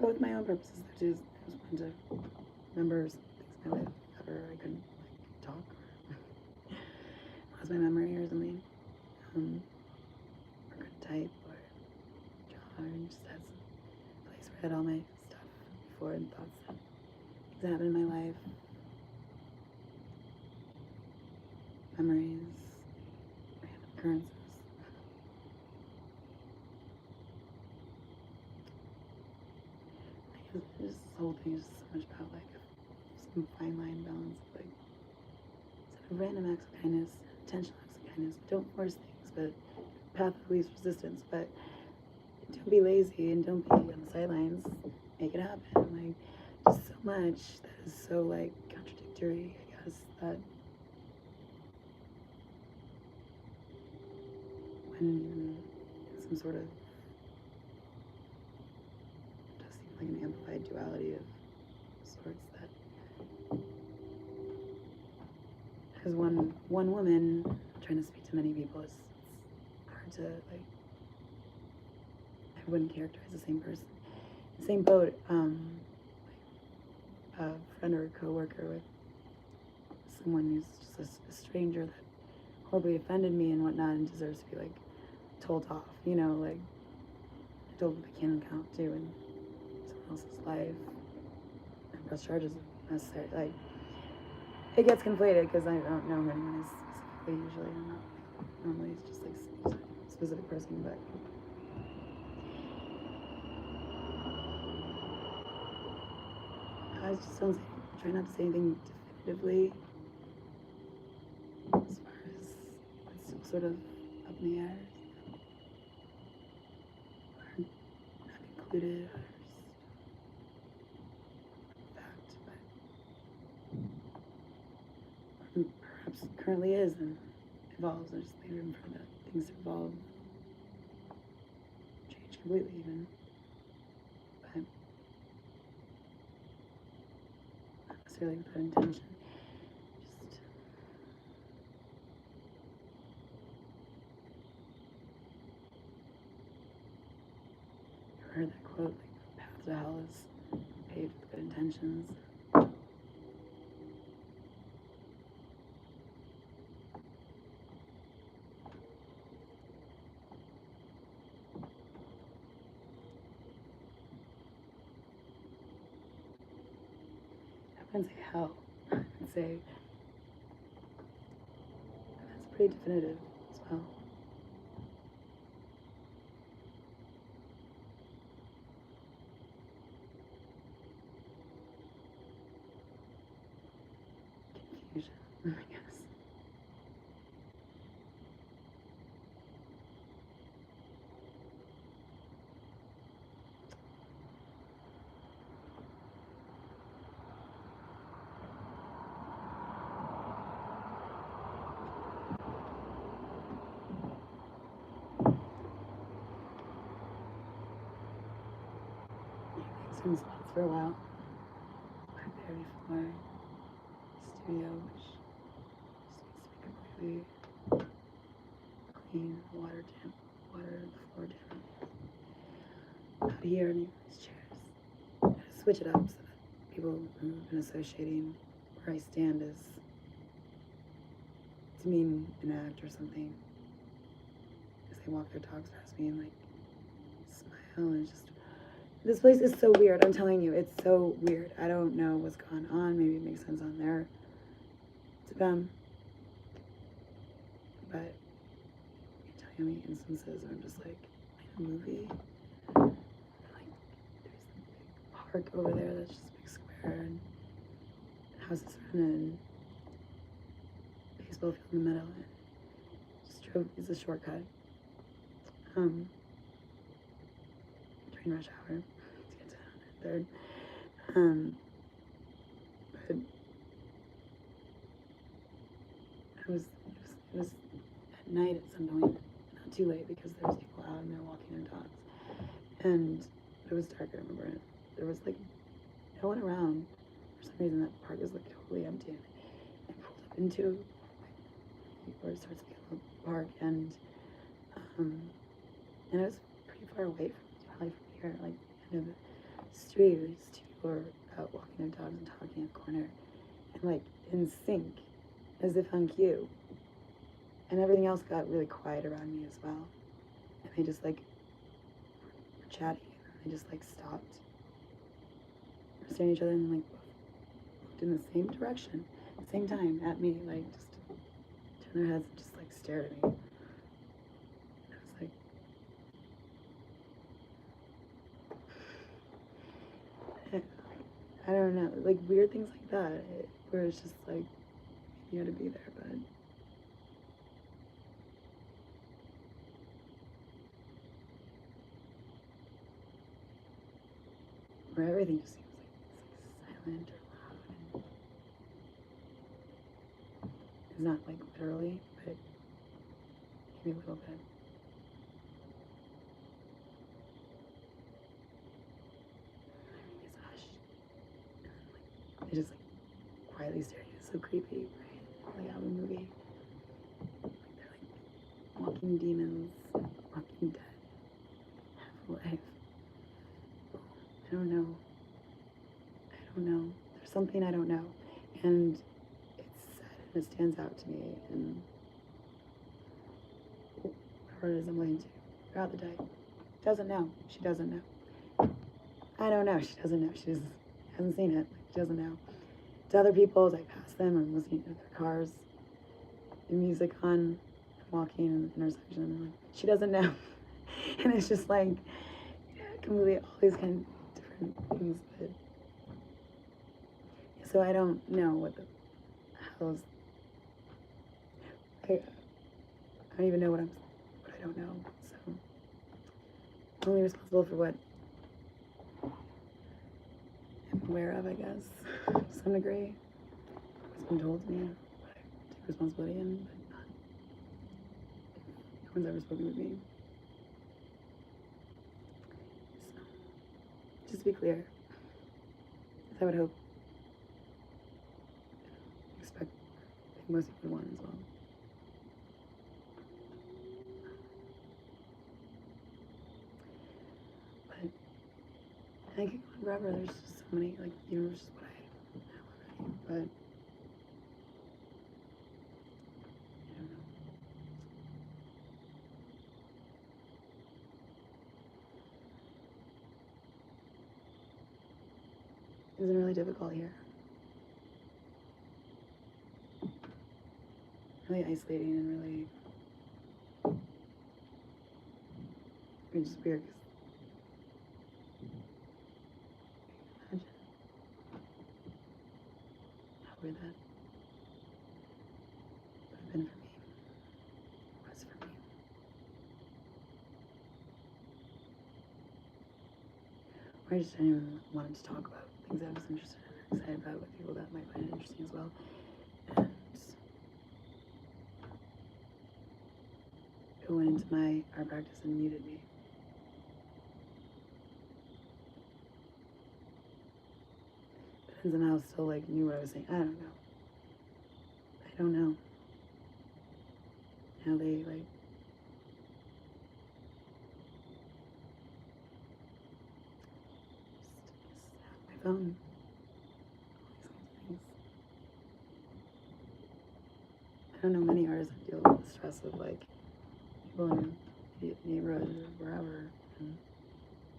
A: but with my own purposes, I just wanted to remember some things in my life after I couldn't like talk or lost my memory or something, or couldn't type or draw, or just had some place where I had all my stuff before and thoughts that things that happened in my life, memories, random occurrences. This whole thing is just so much about like some fine line balance of like sort of random acts of kindness, intentional acts of kindness. Don't force things, but path of least resistance. But don't be lazy and don't be on the sidelines. Make it happen. Like just so much that is so like contradictory, I guess, that when in some sort of does seem like an amplified duality of sorts that as one woman trying to speak to many people, it's hard to like I wouldn't characterize the same person. The same boat, a friend or a co-worker with someone who's just a stranger that horribly offended me and whatnot and deserves to be like told off, you know, like told what they can and can't do in someone else's life and press charges if necessary. Like it gets conflated because I don't know who anyone is specifically usually. I'm not normally it's just like a specific person, but I just don't try not to say anything definitively as far as it's still sort of up in the air or not concluded or just fact, but perhaps currently is and evolves. There's maybe room for that things to evolve, change completely even, but not necessarily with that intention. Just heard that quote, like the path to hell is paved with good intentions. I wouldn't say hell. I would say that's pretty definitive as well. Confusion, I guess. Certain spots for a while. Back there before the studio, which just needs to be completely clean, water, the floor down. Out here in these chairs. I just switch it up so that people who've been associating where I stand is to mean an act or something. As they walk their dogs past me and like smile and just this place is so weird. I'm telling you, it's so weird. I don't know what's going on. Maybe it makes sense on there to them. But I can tell you how many instances where I'm just like in a movie. Like there's a big park over there that's just a big square and houses around it and baseball field in the middle. And just drove. It's a shortcut. During rush hour. Third. But it was at night at some point, not too late because there was people out and they're walking their dogs. And it was dark, I remember it. There was like no one around. For some reason that park was like totally empty. And I pulled up into like where it starts to get a little park and it was pretty far away from probably from here, like the end of street where these two people are out walking their dogs and talking in a corner and like in sync, as if on cue. And everything else got really quiet around me as well. And they just like were chatting, and they just like stopped, were staring at each other, and like looked in the same direction, at the same time at me, like just turned their heads and just like stared at me. And I was like, I don't know, like weird things like that, where it's just like, you had to be there, but where everything just seems like silent or loud, and it's not like literally, but maybe a little bit. Everything is hushed, and then like they just like quietly staring. It's so creepy, right? Like out of a movie. Like they're like walking demons, walking dead, half alive. I don't know. I don't know. There's something I don't know. And it's said and it stands out to me in whatever it is I'm listening to throughout the day. Doesn't know. She doesn't know. I don't know. She doesn't know. She just hasn't seen it. Like, she doesn't know. To other people, as I pass them, I'm listening to their cars, the music on, walking in the intersection, and like, she doesn't know. And it's just like completely all these kind of different things. But so I don't know what the hell's. I don't even know what I don't know. So I'm only responsible for what I'm aware of, I guess, to some degree. What's been told to me, what I take responsibility in, but not. No one's ever spoken with me. So, just to be clear, as I would hope, expect, I think most people would want as well. But I think it could go on forever. There's just so many, like, the universe is what I know already, but I don't know. It's been really difficult here. Really isolating and really just weird. Imagine how weird that would have been for me. Was for me. Or I just didn't even want to talk about things I was interested in or excited about with people that might find it interesting as well. And it went into my art practice and muted me. But then somehow still like knew what I was saying. I don't know. I don't know. How they like just have my phone. All these kinds of things. I don't know many artists that deal with the stress of like people in immediate neighborhoods or wherever and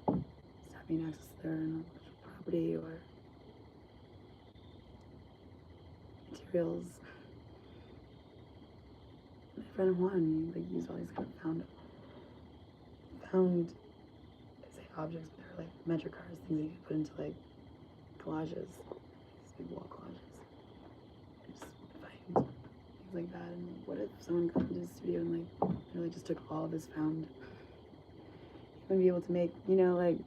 A: just having access to their intellectual property or materials. My friend Juan, like used all these kind of found I say objects, but they're like metric cards, things you can put into like collages, these big wall collages. I just find things like that. And what if someone got into the studio and like really just took all of this found, you wouldn't be able to make, you know, like,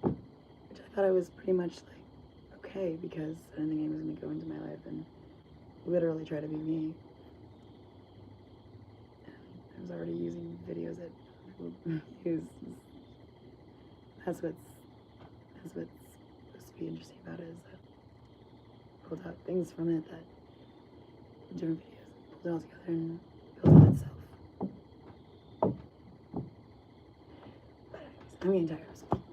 A: which I thought I was pretty much like okay, because I didn't think anyone was gonna go into my life and literally try to be me. And I was already using videos that people use. That's what's supposed to be interesting about it, is that I pulled out things from it that different videos, pulled it all together and built it itself. But anyways, I'm getting tired of school.